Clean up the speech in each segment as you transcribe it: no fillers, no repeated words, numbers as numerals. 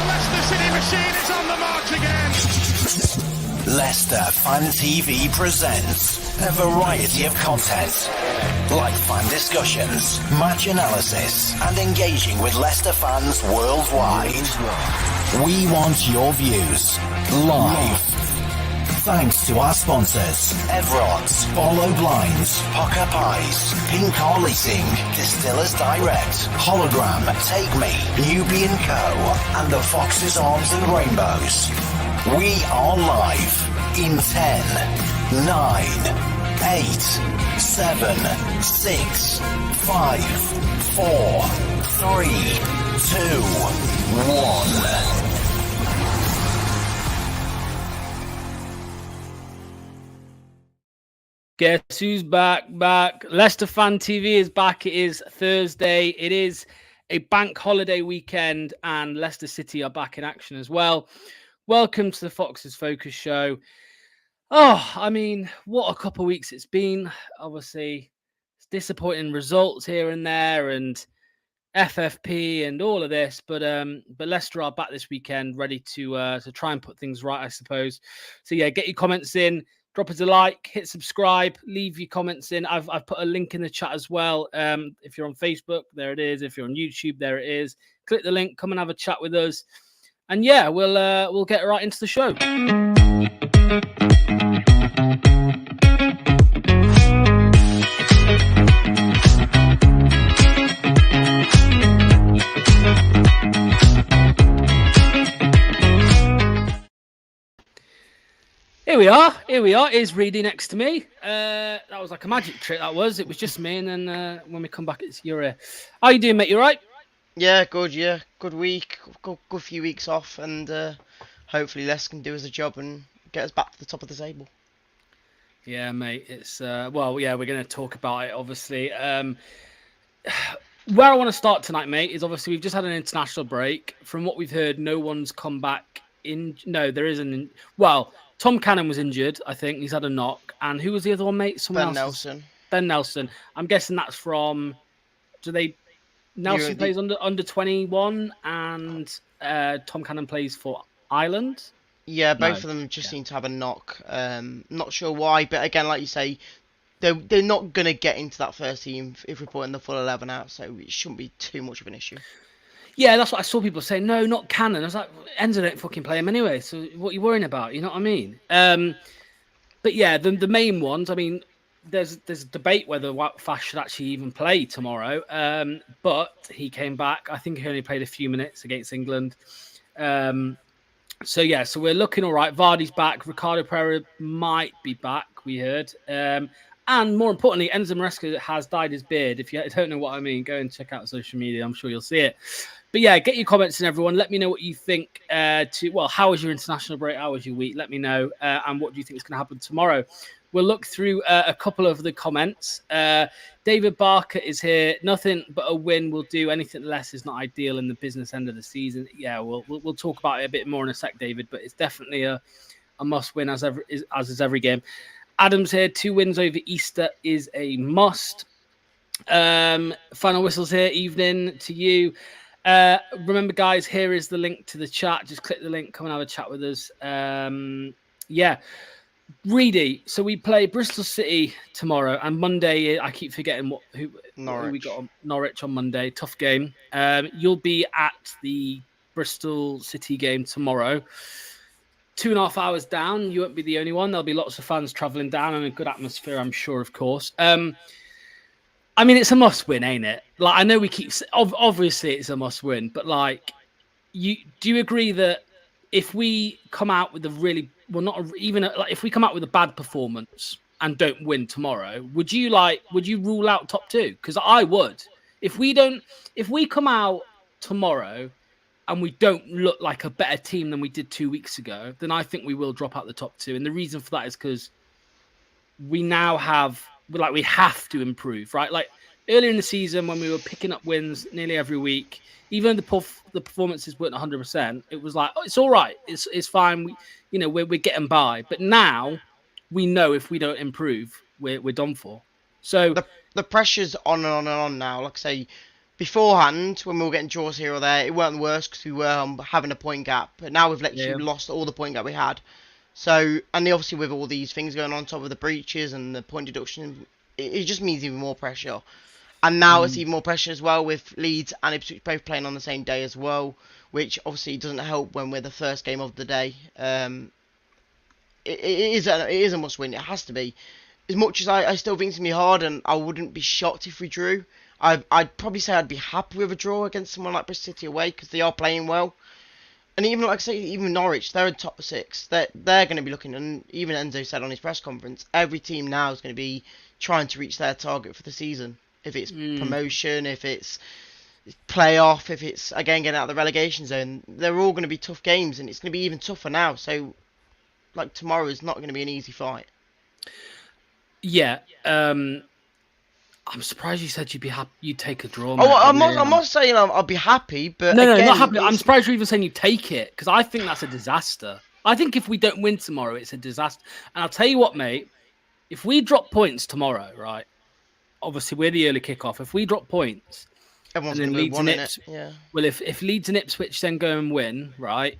Leicester City machine is on the march again. Leicester Fan TV presents a variety of content, like fan discussions, match analysis, and engaging with Leicester fans worldwide. We want your views live. Thanks to our sponsors, Everards, Barlow Blinds, Pukka Pies, Car Leasing, Distillers Direct, Hollogram, Take Me, Newby Co, and the Foxes, Arms and Rainbows. We are live in 10, 9, 8, 7, 6, 5, 4, 3, 2, 1. Guess who's back? Leicester Fan TV is back. It is Thursday. It is a bank holiday weekend, and Leicester City are back in action as well. Welcome to the Foxes Focus Show. Oh, I mean, what a couple of weeks it's been. Obviously, it's disappointing results here and there, and FFP and all of this. But Leicester are back this weekend, ready to try and put things right, I suppose. So yeah, get your comments in. Drop us a like, hit subscribe, leave your comments in. I've put a link in the chat as well. If you're on Facebook, there it is. If you're on YouTube, there it is. Click the link, come and have a chat with us. And yeah, we'll get right into the show. Here we are. Is Reedy next to me. That was like a magic trick, that was. It was just me, and then when we come back, it's your ear. How you doing, mate? You all right? Yeah, good, yeah. Good week. Good few weeks off, and hopefully Les can do us a job and get us back to the top of the table. Yeah, mate. It's, well, yeah, we're going to talk about it, obviously. Where I want to start tonight, mate, is obviously we've just had an international break. From what we've heard, no one's come back in. No, there isn't. Well, Tom Cannon was injured, I think. He's had a knock. And who was the other one, mate? Ben Nelson. Ben Nelson. I'm guessing that's from... Nelson plays under 21 and Tom Cannon plays for Ireland? Yeah, both of them just seem to have a knock. Not sure why, but again, like you say, they're not going to get into that first team if we're putting the full 11 out, so it shouldn't be too much of an issue. Yeah, that's what I saw people say. No, not Cannon. I was like, Enzo don't fucking play him anyway. So what are you worrying about? You know what I mean? But yeah, the main ones. I mean, there's a debate whether Fash should actually even play tomorrow. But he came back. I think he only played a few minutes against England. So yeah, so we're looking all right. Vardy's back. Ricardo Pereira might be back. We heard. And more importantly, Enzo Maresca has dyed his beard. If you don't know what I mean, go and check out social media. I'm sure you'll see it. But yeah, get your comments in, everyone. Let me know what you think. How was your international break? How was your week? Let me know. And what do you think is going to happen tomorrow? We'll look through a couple of the comments. David Barker is here. Nothing but a win will do. Anything less is not ideal in the business end of the season. Yeah, we'll talk about it a bit more in a sec, David. But it's definitely a must win, as is every game. Adam's here. 2 wins over Easter is a must. Final whistles here. Evening to you. Remember, guys, here is the link to the chat. Just click the link, come and have a chat with us. Yeah. Reedy, so we play Bristol City tomorrow, and Monday, I keep forgetting who we got on Norwich on Monday. Tough game. You'll be at the Bristol City game tomorrow. 2.5 hours down. You won't be the only one. There'll be lots of fans travelling down and a good atmosphere, I'm sure, of course. I mean, it's a must-win, ain't it? Like, I know we keep... Obviously, it's a must-win, but, like, do you agree that if we come out with a really... Well, if we come out with a bad performance and don't win tomorrow, would you rule out top 2? Because I would. If we come out tomorrow and we don't look like a better team than we did 2 weeks ago, then I think we will drop out the top 2. And the reason for that is because we now have... Like, we have to improve, right? Like, earlier in the season when we were picking up wins nearly every week, even though the performances weren't 100%, it was like, oh, it's all right. It's fine. We're getting by. But now we know if we don't improve, we're done for. So the pressure's on and on and on now. Like I say, beforehand, when we were getting draws here or there, it weren't worse because we were having a point gap. But now we've literally lost all the point gap we had. So, and obviously with all these things going on top of the breaches and the point deduction, it just means even more pressure. And now it's even more pressure as well with Leeds and Ipswich both playing on the same day as well, which obviously doesn't help when we're the first game of the day. It is a must win. It has to be. As much as I still think it's going to be hard, and I wouldn't be shocked if we drew. I'd probably say I'd be happy with a draw against someone like Bristol City away because they are playing well. And even like I say, even Norwich, they're in top 6. They're going to be looking, and even Enzo said on his press conference, every team now is going to be trying to reach their target for the season. If it's promotion, if it's playoff, if it's again getting out of the relegation zone, they're all going to be tough games, and it's going to be even tougher now. So, like tomorrow is not going to be an easy fight. Yeah, I'm surprised you said you'd be happy. You'd take a draw. Oh, I'm not saying I'll be happy, but no, again, not happy. I'm surprised you're even saying you take it because I think that's a disaster. I think if we don't win tomorrow, it's a disaster. And I'll tell you what, mate. If we drop points tomorrow, right? Obviously, we're the early kickoff. If we drop points, everyone's going to be wanting it. Yeah. Well, if Leeds and Ipswich then go and win, right?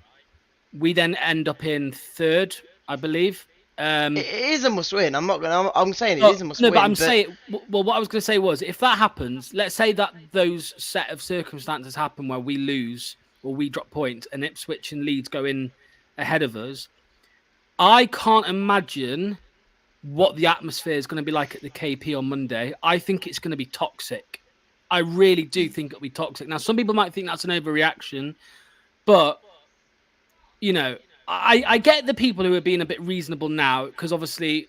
We then end up in 3rd, I believe. It is a must win. I'm saying it is a must win. No, but I'm saying. Well, what I was going to say was, if that happens, let's say that those set of circumstances happen where we lose or we drop points, and Ipswich and Leeds go in ahead of us. I can't imagine what the atmosphere is going to be like at the KP on Monday. I think it's going to be toxic. I really do think it'll be toxic. Now, some people might think that's an overreaction, but you know. I get the people who are being a bit reasonable now because obviously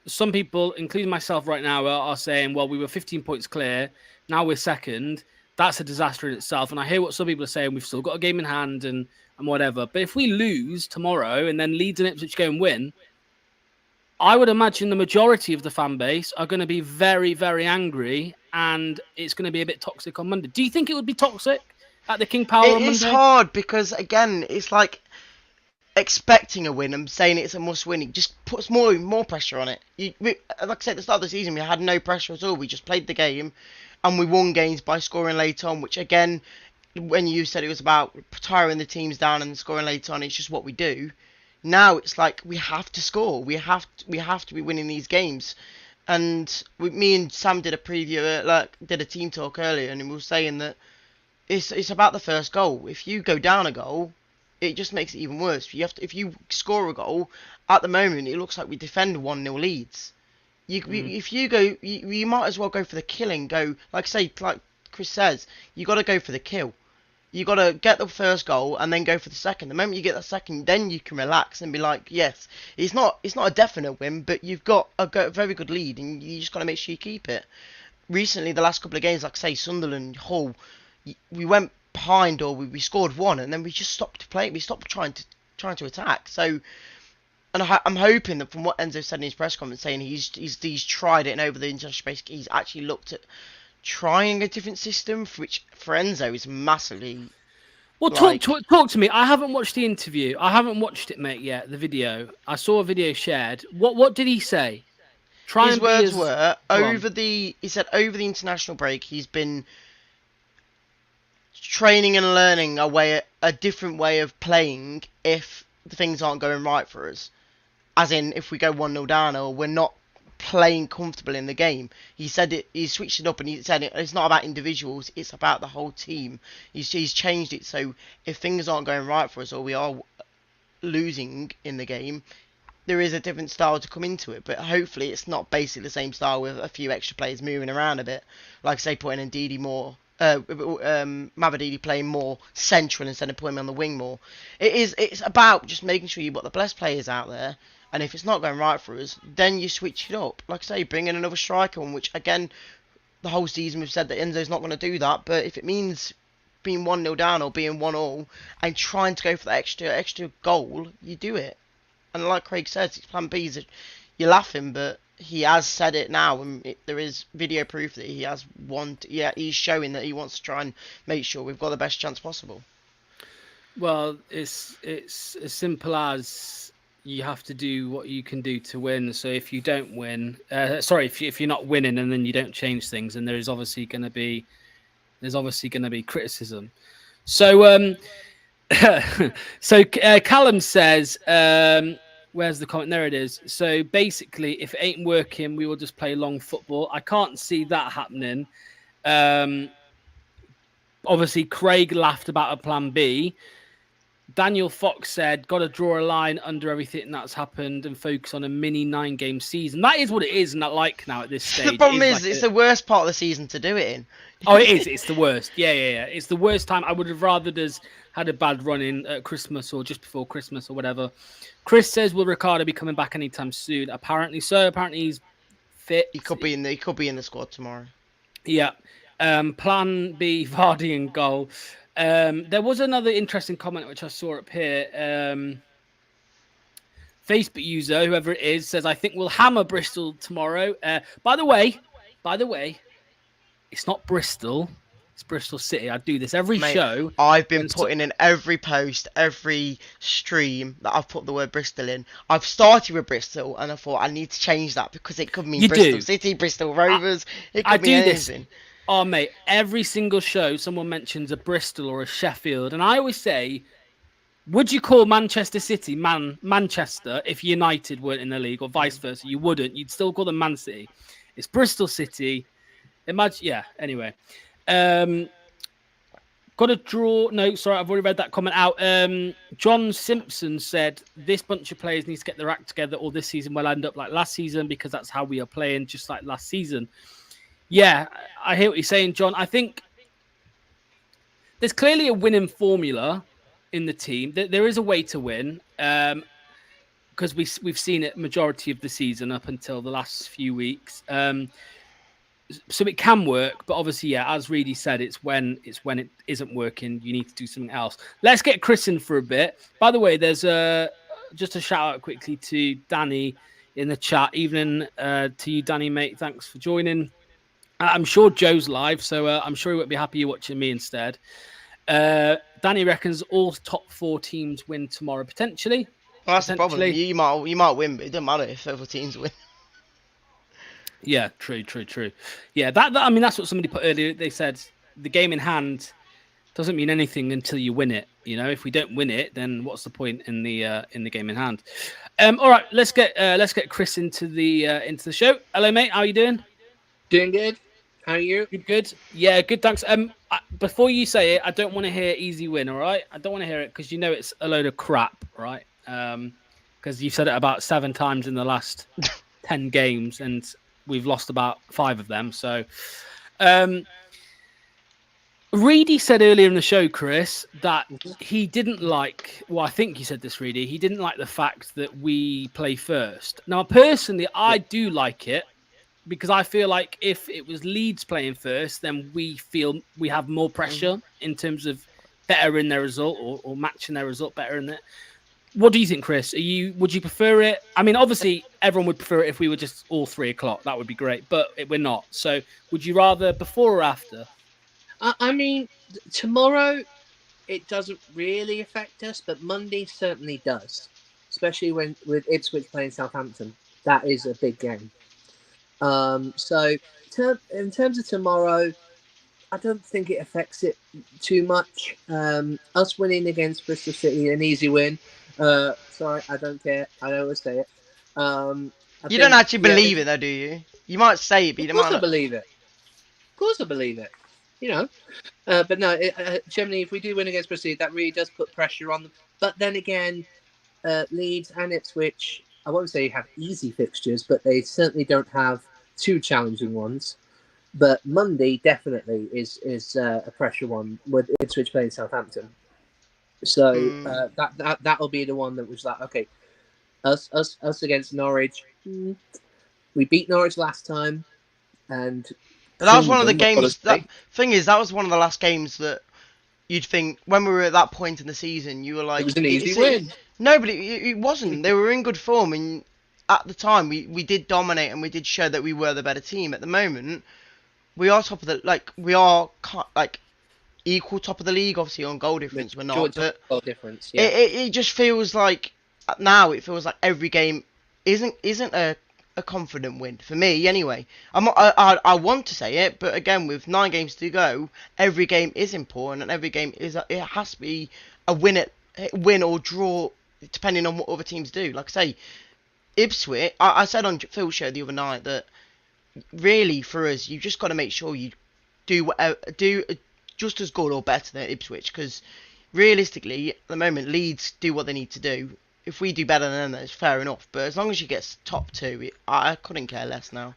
some people, including myself right now, are saying, well, we were 15 points clear. Now we're 2nd. That's a disaster in itself. And I hear what some people are saying. We've still got a game in hand and whatever. But if we lose tomorrow and then Leeds and Ipswich go and win, I would imagine the majority of the fan base are going to be very, very angry and it's going to be a bit toxic on Monday. Do you think it would be toxic at the King Power on Monday? It's hard because, again, it's like expecting a win and saying it's a must win, it just puts more pressure on it. Like I said at the start of the season, we had no pressure at all. We just played the game and we won games by scoring late on, which again, when you said it was about tiring the teams down and scoring late on, it's just what we do. Now it's like we have to score. We have to be winning these games. And me and Sam did a preview, did a team talk earlier, and we were saying that it's about the first goal. If you go down a goal, it just makes it even worse. If you score a goal, at the moment it looks like we defend 1-0 leads. If you go, you might as well go for the killing. Go like Chris says, you got to go for the kill. You got to get the first goal and then go for the second. The moment you get that second, then you can relax and be like, yes, it's not a definite win, but you've got a very good lead and you just got to make sure you keep it. Recently, the last couple of games, like say Sunderland, Hull, we went behind or we scored 1 and then we just stopped playing. We stopped trying to attack. So, and I'm hoping that from what Enzo said in his press conference, saying he's tried it and over the international space, he's actually looked at trying a different system, which for Enzo is massively. Well, talk to me. I haven't watched the interview. I haven't watched it, mate, yet. The video. I saw a video shared. What did he say? His words were he said over the international break he's been training and learning a different way of playing if things aren't going right for us. As in, if we go 1-0 down or we're not playing comfortable in the game. He said he switched it up and he said it's not about individuals, it's about the whole team. He's changed it, so if things aren't going right for us or we are losing in the game, there is a different style to come into it, but hopefully it's not basically the same style with a few extra players moving around a bit. Like say putting Ndidi more Mavadidi playing more central instead of putting him on the wing more. It's about just making sure you've got the best players out there, and if it's not going right for us, then you switch it up. Like I say, bring in another striker on, which again, the whole season we've said that Enzo's not going to do that, but if it means being 1-0 down or being 1-1 and trying to go for that extra goal, you do it. And like Craig says, it's plan B. You're laughing, but he has said it now, and there is video proof that he has he's showing that he wants to try and make sure we've got the best chance possible. Well, it's as simple as you have to do what you can do to win. So if you don't win, if you're not winning and then you don't change things, and there is obviously going to be there's obviously going to be criticism. So, Callum says, where's the comment? There it is. So basically, if it ain't working, we will just play long football. I can't see that happening. Obviously, Craig laughed about a plan B. Daniel Fox said, got to draw a line under everything that's happened and focus on a mini 9-game season. That is what it is, and I like now at this stage. The problem is, it's the worst part of the season to do it in. Oh, it is. It's the worst. Yeah. It's the worst time. I would have rather just had a bad run in at Christmas or just before Christmas or whatever. Chris says, will Ricardo be coming back anytime soon? Apparently so. Apparently he's fit. He could be in the squad tomorrow. Yeah. Plan B, Vardy in goal. There was another interesting comment which I saw up here. Facebook user, whoever it is, says, I think we'll hammer Bristol tomorrow. By the way, it's not Bristol. It's Bristol City. I do this every show. I've been putting in every post, every stream that I've put the word Bristol in. I've started with Bristol and I thought I need to change that because it could mean Bristol City, Bristol Rovers. It could mean anything. Oh, mate, every single show someone mentions a Bristol or a Sheffield. And I always say, would you call Manchester City Manchester if United weren't in the league or vice versa? You wouldn't. You'd still call them Man City. It's Bristol City. Imagine, yeah, anyway. Got to draw. No, sorry, I've already read that comment out. John Simpson said, this bunch of players needs to get their act together or this season will end up like last season because that's how we are playing, just like last season. Yeah, I hear what you're saying, John. I think there's clearly a winning formula in the team. There is a way to win because we've seen it majority of the season up until the last few weeks. So it can work, but obviously, yeah, as Reedy said, it's when it isn't working. You need to do something else. Let's get Chris in for a bit. By the way, there's just a shout out quickly to Danny in the chat. Evening to you, Danny, mate. Thanks for joining. I'm sure Joe's live, so I'm sure he won't be happy you're watching me instead. Danny reckons all top 4 teams win tomorrow, potentially. Well, that's the problem. You might win, but it doesn't matter if other teams win. Yeah, true. Yeah, that I mean, that's what somebody put earlier. They said the game in hand doesn't mean anything until you win it. You know, if we don't win it, then what's the point in the game in hand? All right, let's get Chris into the show. Hello, mate. How are you doing? Doing good. How are you? Good. Yeah, good. Thanks. Before you say it, I don't want to hear easy win. All right, I don't want to hear it because you know it's a load of crap, right? Because you've said it about 7 times in the last 10 games, and we've lost about 5 of them. So, Reedy said earlier in the show, Chris, that he didn't like. Well, I think you said this, Reedy. He didn't like the fact that we play first. Now, personally, I do like it. Because I feel like if it was Leeds playing first, then we feel we have more pressure in terms of bettering their result or matching their result better in it. What do you think, Chris? Would you prefer it? I mean, obviously, everyone would prefer it if we were just all 3 o'clock. That would be great, but we're not. So would you rather before or after? I mean, tomorrow, it doesn't really affect us, but Monday certainly does. Especially with Ipswich playing Southampton. That is a big game. So in terms of tomorrow, I don't think it affects it too much. Us winning against Bristol City, an easy win. Sorry, I don't care. I always say it. You don't actually believe it, though, do you? You might say it, but you don't. Of course I believe it. Of course I believe it. You know, but no. Generally, if we do win against Bristol City, that really does put pressure on them. But then again, Leeds and Ipswich, I won't say have easy fixtures, but they certainly don't have 2 challenging ones. But Monday definitely is a pressure one with Ipswich playing Southampton. So that'll be the one that was like, okay, us against Norwich. We beat Norwich last time, but that was one of the games. That was one of the last games that you'd think when we were at that point in the season, you were like, it was an easy win. No, but it wasn't. They were in good form, and at the time we did dominate and we did show that we were the better team. At the moment, we are top of the equal top of the league. Obviously on goal difference, we're not. But goal difference. Yeah. It just feels like now it feels like every game isn't a a confident win for me anyway. I want to say it, but again, with 9 games to go, every game is important, and every game it has to be a win or draw, depending on what other teams do. Like I say, Ipswich. I said on Phil's show the other night that really for us, you just got to make sure you do just as good or better than Ipswich, because realistically, at the moment, Leeds do what they need to do. If we do better than them, it's fair enough. But as long as you get top 2, I couldn't care less now.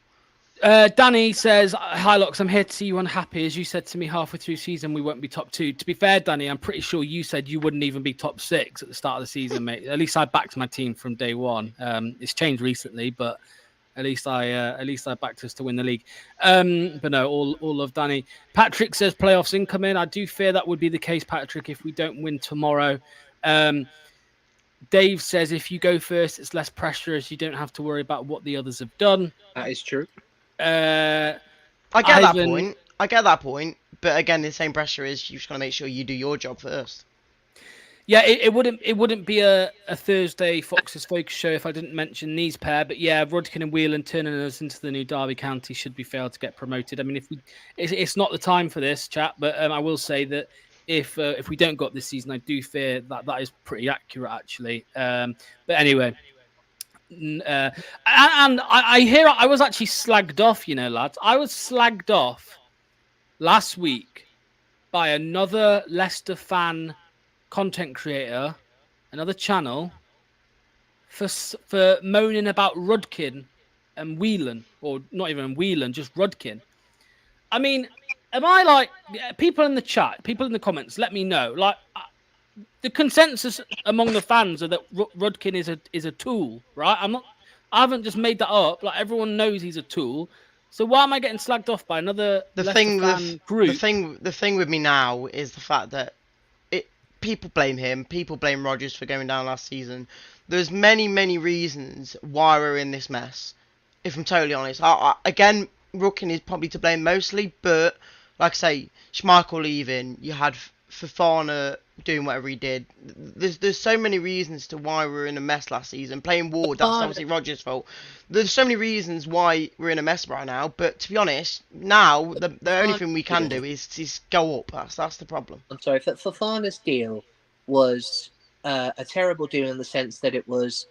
Danny says, "Hi, Locks. I'm here to see you unhappy. As you said to me halfway through season, we won't be top 2. To be fair, Danny, I'm pretty sure you said you wouldn't even be top 6 at the start of the season, mate. At least I backed my team from day one. It's changed recently, but at least I backed us to win the league. But no, all love Danny. Patrick says playoffs incoming. I do fear that would be the case, Patrick, if we don't win tomorrow. Dave says if you go first, it's less pressure as you don't have to worry about what the others have done. That is true. I get that point. But again, the same pressure is you just got to make sure you do your job first. Yeah, it wouldn't be a Thursday Fox's Focus show if I didn't mention these pair. But yeah, Rudkin and Whelan turning us into the new Derby County should be failed to get promoted. I mean, it's not the time for this, chat. But I will say that if we don't go up this season, I do fear that is pretty accurate actually. But anyway, and I hear I was actually slagged off. You know, lads, I was slagged off last week by another Leicester fan content creator, another channel, for moaning about Rudkin and Whelan, or not even Whelan, just Rudkin. I mean, am I like people in the chat, people in the comments? Let me know. Like the consensus among the fans are that Rudkin is a tool, right? I haven't just made that up. Like everyone knows he's a tool. So why am I getting slagged off by another Leicester fan group? The thing with me now is the fact that people blame him. People blame Rodgers for going down last season. There's many reasons why we're in this mess. If I'm totally honest, again, Rudkin is probably to blame mostly. But like I say, Schmeichel leaving, you had Fofana doing whatever he did. There's so many reasons to why we're in a mess last season. Playing Ward, that's obviously Rodgers' fault. There's so many reasons why we're in a mess right now. But to be honest, now the only thing we can do is go up. That's the problem. I'm sorry, Fofana's deal was a terrible deal in the sense that it was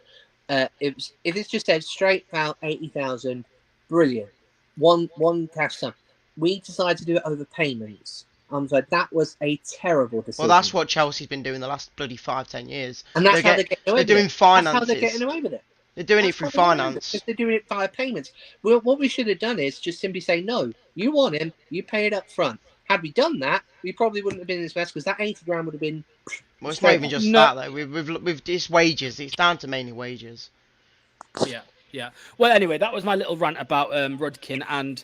if it's just said straight out 80,000, brilliant, one cash sum. We decided to do it over payments. So that was a terrible decision. Well, that's what Chelsea's been doing the last bloody 5-10 years. And that's how they're getting away with it. They're doing finances. That's how they're getting away with it. They're doing it through finance. They're doing it via payments. Well, what we should have done is just simply say, no, you want him, you pay it up front. Had we done that, we probably wouldn't have been in this mess because that 80 grand would have been... Well, it's not even just that, though. With it's wages. It's down to mainly wages. Yeah. Well, anyway, that was my little rant about Rudkin. And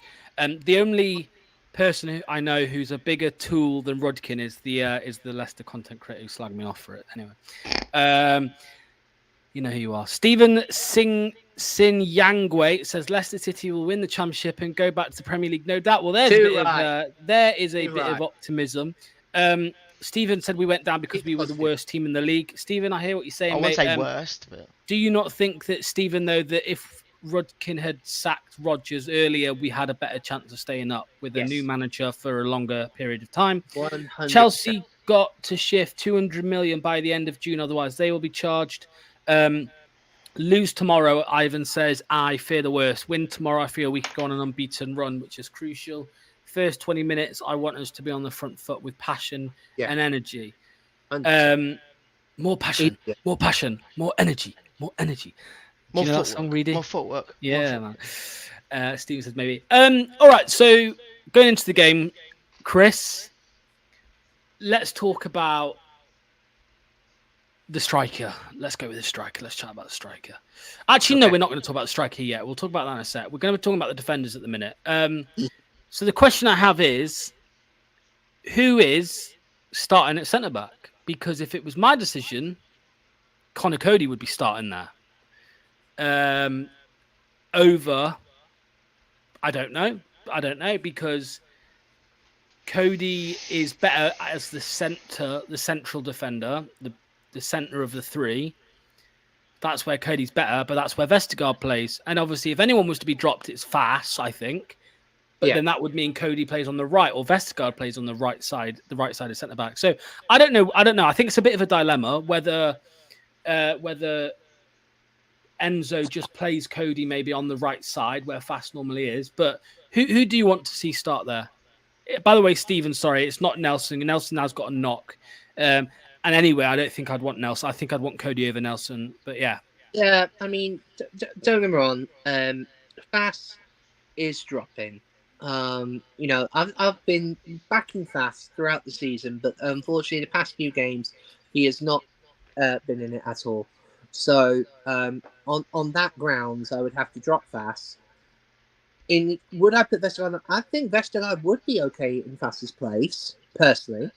the only person who I know who's a bigger tool than Rudkin is the Leicester content creator who slagged me off for it. Anyway, you know who you are. Stephen Sin Yangwei says Leicester City will win the championship and go back to the Premier League. No doubt. Well, there is a bit of optimism. Stephen said we went down because we were the worst team in the league. Stephen, I hear what you're saying. I wouldn't say worst, but do you not think that, Stephen, though, that if Rudkin had sacked Rodgers earlier, we had a better chance of staying up with a new manager for a longer period of time? 100%. Chelsea got to shift 200 million by the end of June, otherwise they will be charged. Lose tomorrow, Ivan says, I fear the worst. Win tomorrow, I feel we could go on an unbeaten run, which is crucial. First 20 minutes, I want us to be on the front foot with passion and energy. More passion, more energy. More you know that song, Reedy? More footwork. Yeah, man. Steve says maybe. All right, so going into the game, Chris, let's talk about the striker. Let's go with the striker. Let's chat about the striker. Actually, no, we're not going to talk about the striker yet. We'll talk about that in a sec. We're going to be talking about the defenders at the minute. So the question I have is, who is starting at centre-back? Because if it was my decision, Connor Cody would be starting there. Over, I don't know, because Cody is better as the central defender, the center of the three. that's where Cody's better, but that's where Vestergaard plays. And obviously, if anyone was to be dropped, it's Fass, I think. But then that would mean Cody plays on the right, or Vestergaard plays on the right side of centre back. So I don't know. I think it's a bit of a dilemma whether Enzo just plays Cody maybe on the right side where Fass normally is. But who do you want to see start there? By the way, Stephen, sorry, it's not Nelson. Nelson now's got a knock. And anyway, I don't think I'd want Nelson. I think I'd want Cody over Nelson. But yeah. Yeah, I mean, don't get me wrong. Fass is dropping. I've been backing Fass throughout the season, but unfortunately, the past few games, he has not been in it at all. So on that grounds, I would have to drop Fass. Would I put Vestergaard? I think Vestergaard would be okay in Fass's place, personally,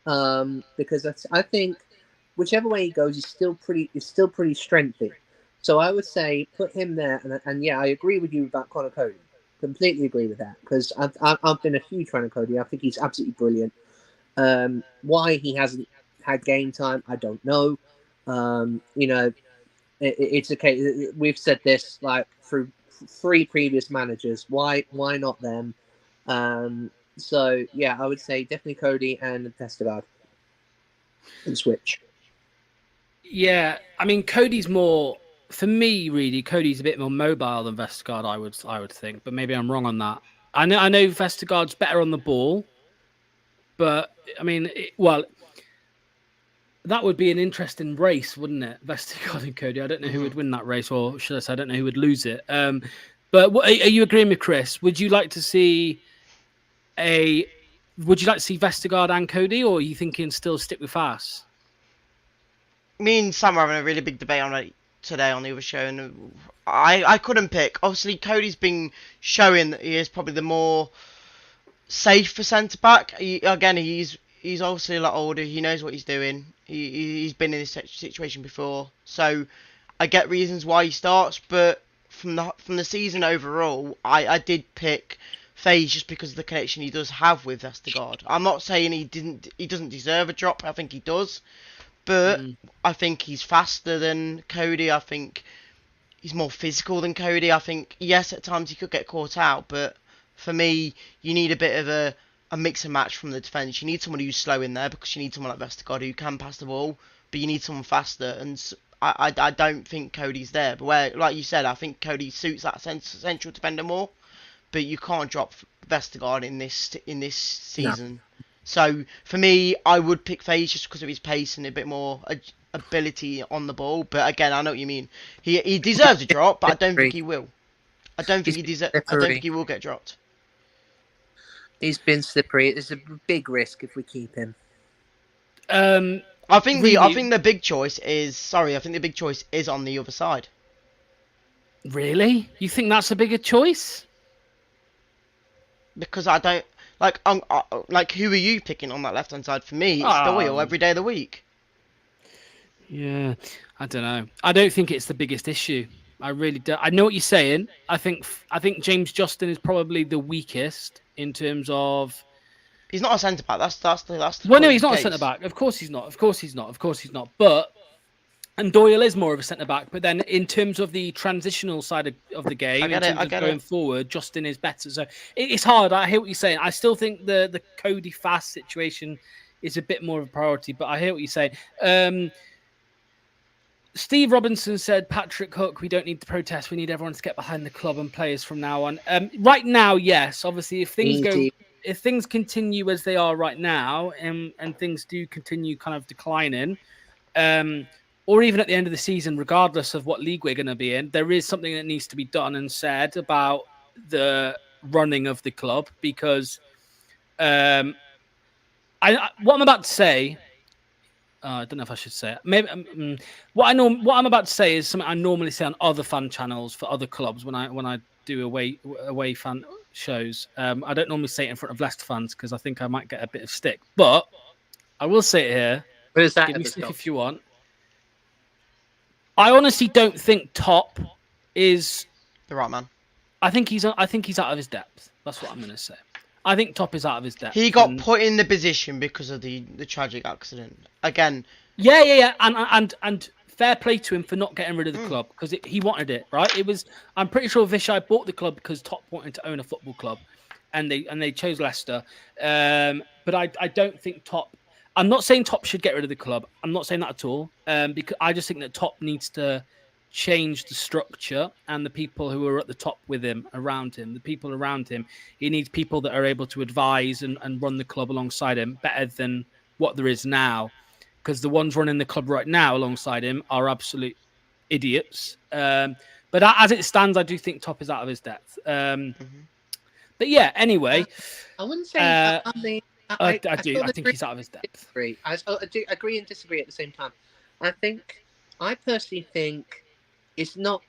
because I think whichever way he goes, he's still pretty strengthy. So I would say put him there, and yeah, I agree with you about Connor Cody. Completely agree with that, because I've been a huge fan of Cody. I think he's absolutely brilliant. Why he hasn't had game time, I don't know. It's okay. We've said this like through 3 previous managers. Why not them? So yeah, I would say definitely Cody and Vestergaard and switch. Yeah, I mean Cody's more. For me, really, Cody's a bit more mobile than Vestergaard, I would think, but maybe I'm wrong on that. I know Vestergaard's better on the ball, but I mean, that would be an interesting race, wouldn't it? Vestergaard and Cody. I don't know who would win that race, or should I say, I don't know who would lose it. But are you agreeing with Chris? Would you like to see Vestergaard and Cody, or are you thinking still stick with Fass? Me and Sam were having a really big debate on it today on the other show, and I couldn't pick. Obviously, Cody's been showing that he is probably the more safer centre back. He's obviously a lot older. He knows what he's doing. He's been in this situation before, so I get reasons why he starts. But from the season overall, I did pick FaZe just because of the connection he does have with Vestergaard. I'm not saying he doesn't deserve a drop. I think he does. But I think he's faster than Cody. I think he's more physical than Cody. I think, yes, at times he could get caught out. But for me, you need a bit of a mix and match from the defence. You need someone who's slow in there because you need someone like Vestergaard who can pass the ball. But you need someone faster. And I don't think Cody's there. But where, like you said, I think Cody suits that central defender more. But you can't drop Vestergaard in this season. No. So, for me, I would pick FaZe just because of his pace and a bit more ability on the ball. But again, I know what you mean. He deserves a drop, but I don't think he will. I don't think he will get dropped. He's been slippery. It's a big risk if we keep him. I think the big choice is on the other side. Really? You think that's a bigger choice? Because I don't like who are you picking on that left hand side? For me, it's Doyle every day of the week. Yeah, I don't know. I don't think it's the biggest issue. I really don't. I know what you're saying. I think James Justin is probably the weakest in terms of. He's not a centre back. That's the. Well, no, he's not a centre back. Of course he's not. But. And Doyle is more of a centre-back, but then in terms of the transitional side of the game, going forward, Justin is better. So it's hard. I hear what you're saying. I still think the Cody Fass situation is a bit more of a priority, but I hear what you're saying. Steve Robinson said, Patrick Hook, we don't need to protest. We need everyone to get behind the club and players from now on. Right now, yes. Obviously, if things continue as they are right now, and things do continue kind of declining, or even at the end of the season, regardless of what league we're going to be in, there is something that needs to be done and said about the running of the club, because what I'm about to say, I don't know if I should say it. Maybe what I'm about to say is something I normally say on other fan channels for other clubs when I do away fan shows. I don't normally say it in front of Leicester fans because I think I might get a bit of stick, but I will say it here. Where's that? Give me stick if you want. I honestly don't think Top is the right man. I think he's out of his depth. That's what I'm going to say. I think Top is out of his depth. He got put in the position because of the tragic accident. Again. Yeah. And fair play to him for not getting rid of the club because he wanted it, right? It was. I'm pretty sure Vishai bought the club because Top wanted to own a football club, and they chose Leicester. But I don't think Top. I'm not saying Top should get rid of the club. I'm not saying that at all. Because I just think that Top needs to change the structure and the people who are at the top with him, around him, the people around him. He needs people that are able to advise and run the club alongside him better than what there is now. Because the ones running the club right now alongside him are absolute idiots. But as it stands, I do think Top is out of his depth. But yeah, anyway. I wouldn't say... I do. I think he's out of his depth. I do agree and disagree at the same time. I personally think it's not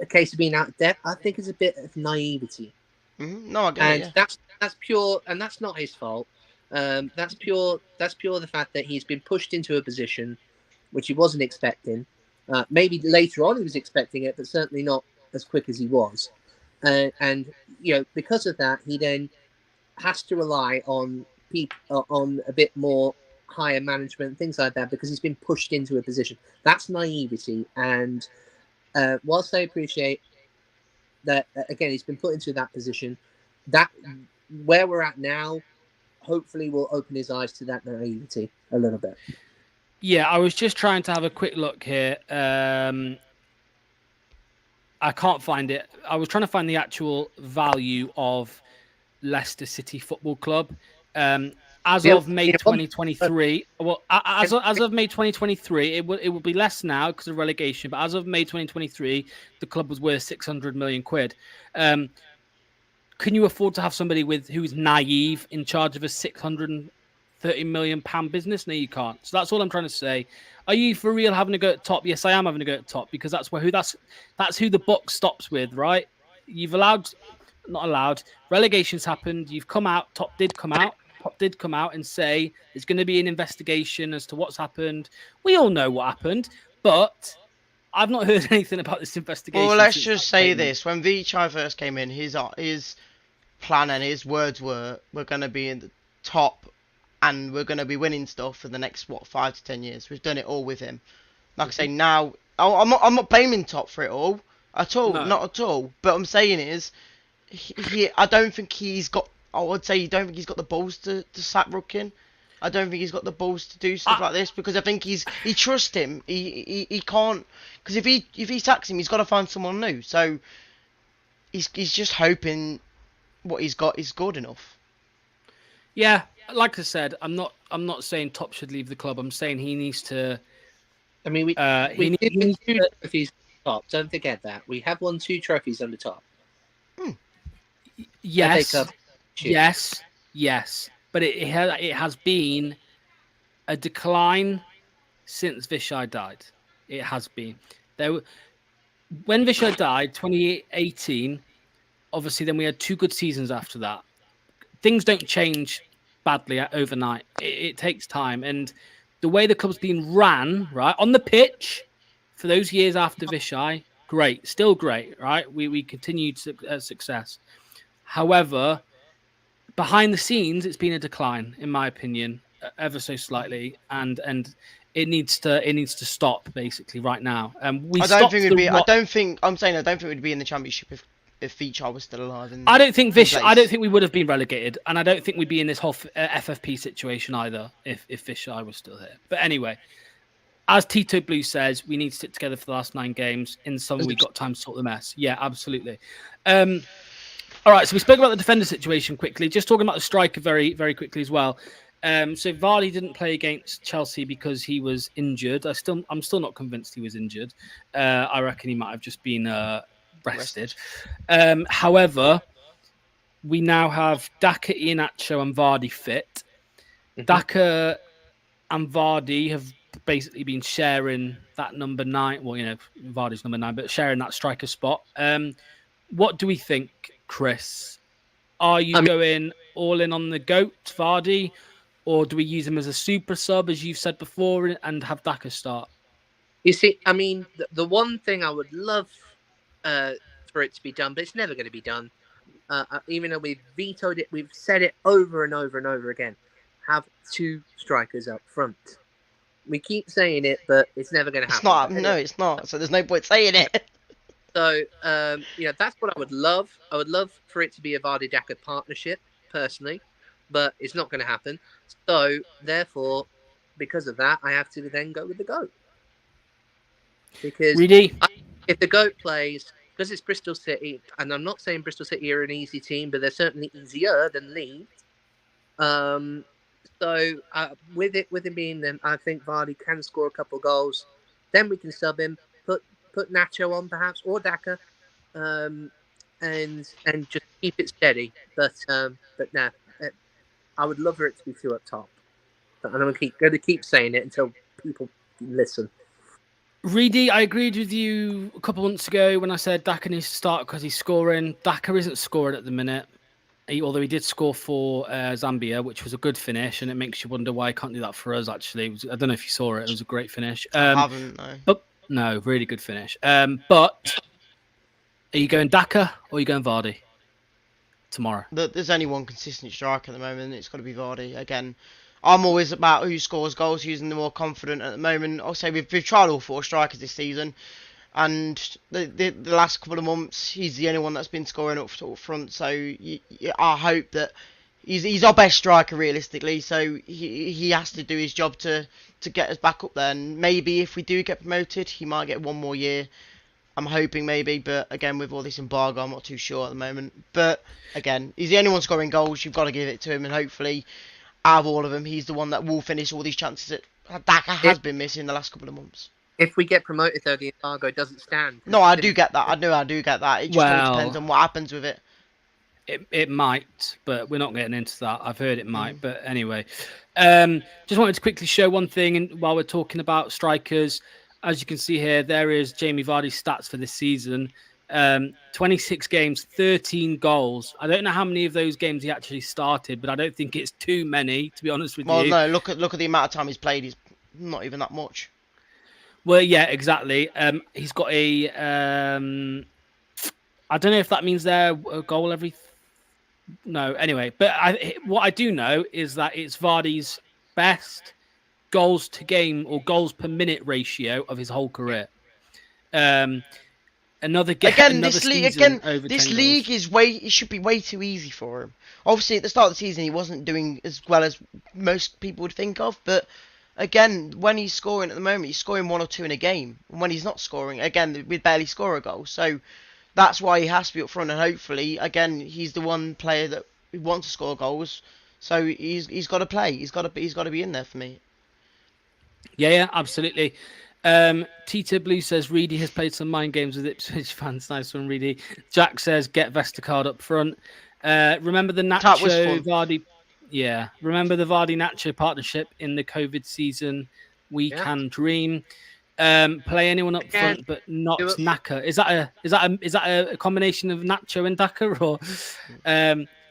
a case of being out of depth. I think it's a bit of naivety. No, I get it. And that's pure, and that's not his fault. That's pure the fact that he's been pushed into a position which he wasn't expecting. Maybe later on he was expecting it, but certainly not as quick as he was. And because of that, he then has to rely on people on a bit more higher management, things like that, because he's been pushed into a position. That's naivety. And whilst I appreciate that, again, he's been put into that position, that where we're at now, hopefully will open his eyes to that naivety a little bit. Yeah, I was just trying to have a quick look here. I can't find it. I was trying to find the actual value of Leicester City Football Club. As of May 2023, well, as of May 2023, it will be less now because of relegation. But as of May 2023, the club was worth 600 million quid. Can you afford to have somebody who's naive in charge of a 630 million pound business? No, you can't. So that's all I'm trying to say. Are you for real having a go at Top? Yes, I am having a go at Top because that's who the buck stops with, right? You've not allowed. Relegations happened. You've come out. Top did come out and say there's going to be an investigation as to what's happened. We all know what happened, but I've not heard anything about this investigation. Well, let's just say this. When Vichai first came in, his plan and his words were, we're going to be in the top and we're going to be winning stuff for the next, 5 to 10 years. We've done it all with him. Like I say, now, I'm not blaming Top for it all. At all. No. Not at all. But I'm saying is, I don't think he's got... I would say you don't think he's got the balls to sack Rudkin. I don't think he's got the balls to do stuff like this because I think he trusts him. He can't, because if he sacks him, he's got to find someone new. So he's just hoping what he's got is good enough. Yeah, like I said, I'm not saying Top should leave the club. I'm saying he needs to. I mean, we did 2 trophies Top. Don't forget that we have won 2 trophies under Top. Yes. Yes, but it has been a decline since Vishai died. It has been. When Vishai died, 2018, obviously then we had 2 good seasons after that. Things don't change badly overnight. It takes time. And the way the club's been ran, right, on the pitch for those years after Vishai, great, still great, right? We continued success. However, behind the scenes, it's been a decline, in my opinion, ever so slightly, and it needs to stop basically right now. I don't think we'd be in the Championship if Vichai was still alive. I don't think we would have been relegated, and I don't think we'd be in this whole FFP situation either if Vishai was still here. But anyway, as Tito Blue says, we need to stick together for the last 9 games. In summer, we've got time to sort the mess. Yeah, absolutely. All right, so we spoke about the defender situation quickly. Just talking about the striker very, very quickly as well. So Vardy didn't play against Chelsea because he was injured. I'm still not convinced he was injured. I reckon he might have just been rested. However, we now have Daka, Iheanacho, and Vardy fit. Daka and Vardy have basically been sharing that number 9. Well, Vardy's number 9, but sharing that striker spot. What do we think, Chris? Are you going all in on the GOAT, Vardy, or do we use him as a super sub, as you've said before, and have Daka start? You see, I mean, the one thing I would love for it to be done, but it's never going to be done, even though we've vetoed it, we've said it over and over and over again, have 2 strikers up front. We keep saying it, but it's never going to happen. It's not. No, it's not. So there's no point saying it. So, that's what I would love. I would love for it to be a Vardy Daka partnership, personally, but it's not going to happen. So, therefore, because of that, I have to then go with the GOAT. Because Reedy? if the GOAT plays, because it's Bristol City, and I'm not saying Bristol City are an easy team, but they're certainly easier than Leeds. So with it being them, I think Vardy can score a couple of goals. Then we can sub him, put Nacho on perhaps, or Daka, and just keep it steady. But no, I would love for it to be two up top. And I'm going to keep saying it until people listen. Reedy, I agreed with you a couple months ago when I said Daka needs to start because he's scoring. Daka isn't scoring at the minute. Although he did score for Zambia, which was a good finish, and it makes you wonder why he can't do that for us, actually. I don't know if you saw it. It was a great finish. I haven't, no. But, no, really good finish. But are you going Daka or are you going Vardy tomorrow? There's only one consistent striker at the moment, and it's got to be Vardy. Again, I'm always about who scores goals, who's the more confident at the moment. I'll say we've tried all 4 strikers this season. And the last couple of months, he's the only one that's been scoring up front. So I hope that he's our best striker realistically. So he has to do his job to get us back up there. And maybe if we do get promoted, he might get one more year. I'm hoping maybe, but again with all this embargo, I'm not too sure at the moment. But again, he's the only one scoring goals. You've got to give it to him, and hopefully, out of all of them, he's the one that will finish all these chances that Daka has been missing the last couple of months. If we get promoted, though, the embargo doesn't stand. No, I do get that. I do get that. It just all depends on what happens with it. It might, but we're not getting into that. I've heard it might, but anyway. Just wanted to quickly show one thing while we're talking about strikers. As you can see here, there is Jamie Vardy's stats for this season. 26 games, 13 goals. I don't know how many of those games he actually started, but I don't think it's too many, to be honest with you. Well, no, look at the amount of time he's played. He's not even that much. Well, yeah, exactly. He's got a... I don't know if that means they're a goal every... No, anyway. But what I do know is that it's Vardy's best goals to game or goals per minute ratio of his whole career. This league is it should be way too easy for him. Obviously, at the start of the season, he wasn't doing as well as most people would think of, but again, when he's scoring at the moment, he's scoring 1 or 2 in a game. And when he's not scoring, again, we'd barely score a goal. So that's why he has to be up front, and hopefully, again, he's the one player that wants to score goals. So he's got to play. He's got to be in there for me. Yeah, absolutely. Tita Blue says Reedy has played some mind games with Ipswich fans. Nice one, Reedy. Jack says get Vestergaard up front. Remember the Nacho Vardy? Yeah, remember the Vardy Nacho partnership in the COVID season? We can dream. Play anyone up front, but not Naka. Is that a combination of Nacho and Daka, or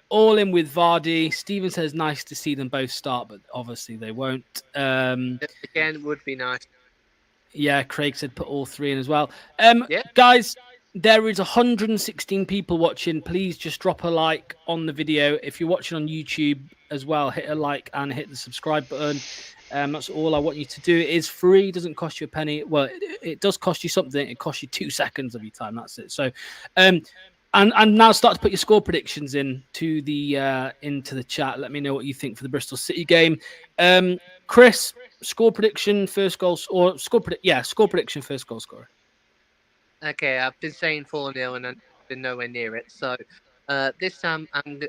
all in with Vardy? Steven says nice to see them both start, but obviously they won't. Again, would be nice. Yeah, Craig said put all 3 in as well. Guys, there is 116 people watching. Please just drop a like on the video. If you're watching on YouTube as well, hit a like and hit the subscribe button. That's all I want you to do. It is free. It doesn't cost you a penny. Well, it does cost you something. It costs you 2 seconds of your time. That's it. So, and now start to put your score predictions into the chat. Let me know what you think for the Bristol City game. Chris, score prediction, first goal, or score prediction, first goal scorer. Okay, I've been saying 4-0 and I've been nowhere near it. So this time I'm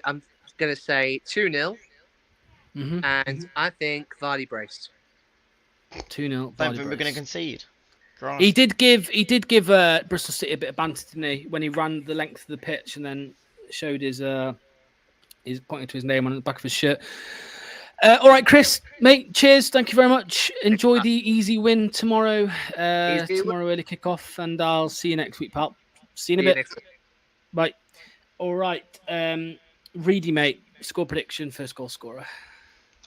going to say 2-0. And I think Vardy braced. 2-0. Don't think we're going to concede. Christ. He did give Bristol City a bit of banter, didn't he, when he ran the length of the pitch and then showed his pointing to his name on the back of his shirt. All right, Chris, mate, cheers. Thank you very much. Enjoy the easy win tomorrow. Tomorrow early kickoff, and I'll see you next week, pal. See you in a bit. Bye. All right, Reedy, mate, score prediction, first goal scorer.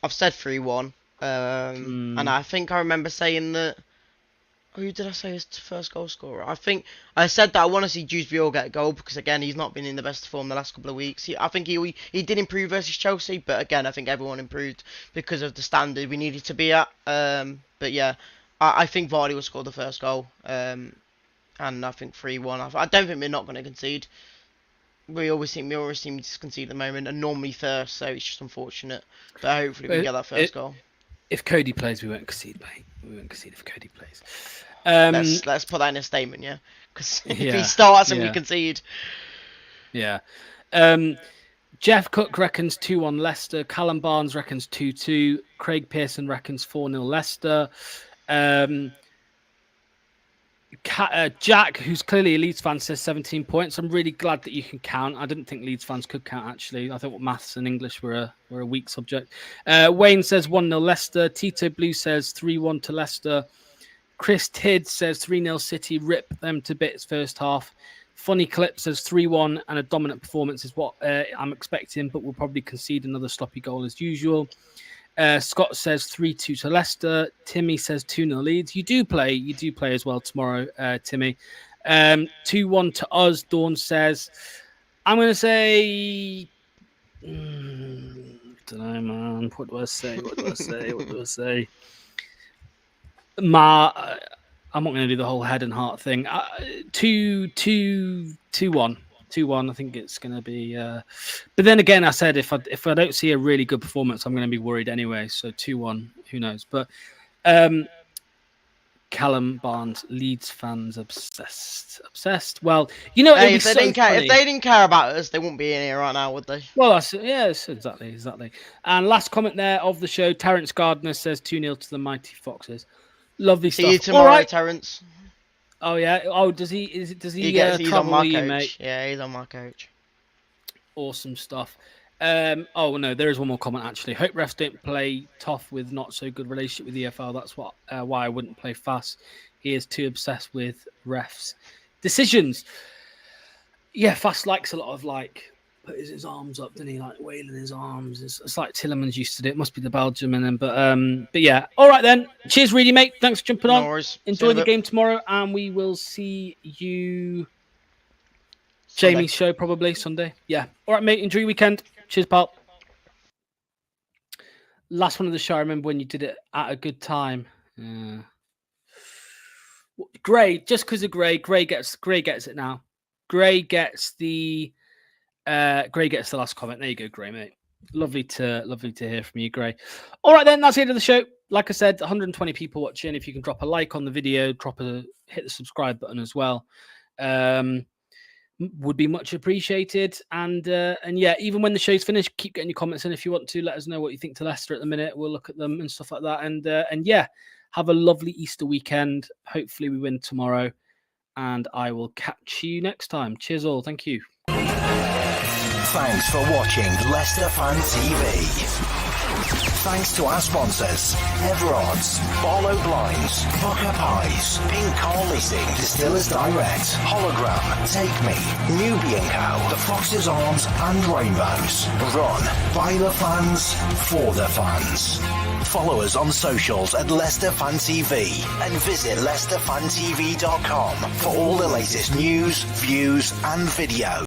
I've said 3-1, and I think I remember saying that Who did I say is the first goal scorer? I think I said that I want to see Jude Vior get a goal because again he's not been in the best form the last couple of weeks. I think he did improve versus Chelsea, but again I think everyone improved because of the standard we needed to be at. But yeah, I think Vardy will score the first goal. And I think 3-1. I don't think we're not going to concede. We always seem to concede at the moment, and normally first, so it's just unfortunate. But hopefully we get that first goal. If Cody plays, we won't concede, mate. We won't concede if Cody plays. Let's put that in a statement, yeah. Because if Yeah, he starts and yeah. we concede, Yeah. Jeff Cook reckons 2-1 Leicester. Callum Barnes reckons 2-2. Craig Pearson reckons 4-0 Leicester. Jack, who's clearly a Leeds fan, says 17 points. I'm really glad that you can count. I didn't think Leeds fans could count, actually. I thought maths and English were a weak subject. Wayne says 1-0 Leicester. Tito Blue says 3-1 to Leicester. Chris Tidd says 3-0 City. Rip them to bits first half. Funny Clip says 3-1 and a dominant performance is what I'm expecting, but we'll probably concede another sloppy goal as usual. Scott says 3-2 to Leicester. Timmy says 2-0 Leeds. You do play as well tomorrow, Timmy. 2-1 to us. Dawn says, I'm going to say, don't know, man. What do I say? I'm not going to do the whole head and heart thing. 2-1. 2-1. I think it's going to be. But then again, I said if I don't see a really good performance, I'm going to be worried anyway. So 2-1. Who knows? But Callum Barnes, Leeds fans obsessed. Well, you know, hey, if they didn't care about us, they wouldn't be in here right now, would they? Well, yes, exactly. And last comment there of the show, Terence Gardner says 2-0 to the Mighty Foxes. Lovely stuff. See you tomorrow, right. Terence. Oh yeah. Oh, does he? He's He's on my with coach. you, mate? Yeah, he's on my coach. Awesome stuff. Oh no, there is one more comment actually. Hope refs don't play tough with not so good relationship with the EFL. That's why I wouldn't play Fast. He is too obsessed with refs' decisions. Yeah, Fast likes a lot of put his arms up, doesn't he? Like wailing his arms. It's like Tillemans used to do. It must be the Belgium and then, but yeah. All right then. Cheers, Reedy, mate. Thanks for jumping on. Worries. Enjoy the game tomorrow, and we will see you. Sunday. Jamie's show probably Sunday. Yeah. All right, mate. Enjoy your weekend. Cheers, pal. Last one of the show. I remember when you did it at a good time. Gray, just because of Gray gets it now. Gray gets the last comment. There you go, Gray, mate. Lovely to hear from you, Gray. All right, then, that's the end of the show. Like I said, 120 people watching. If you can drop a like on the video, hit the subscribe button as well. Would be much appreciated. And yeah, even when the show's finished, keep getting your comments in if you want to. Let us know what you think to Leicester at the minute. We'll look at them and stuff like that. And yeah, have a lovely Easter weekend. Hopefully we win tomorrow. And I will catch you next time. Cheers all. Thank you. Thanks for watching Leicester Fan TV. Thanks to our sponsors, Everards, Barlow Blinds, Pukka Pies, Car Leasing, Distillers Direct, Hollogram, Take Me, Newby Co, The Fox's Arms and Rainbows. Run by the fans, for the fans. Follow us on socials at Leicester Fan TV and visit LeicesterFanTV.com for all the latest news, views and videos.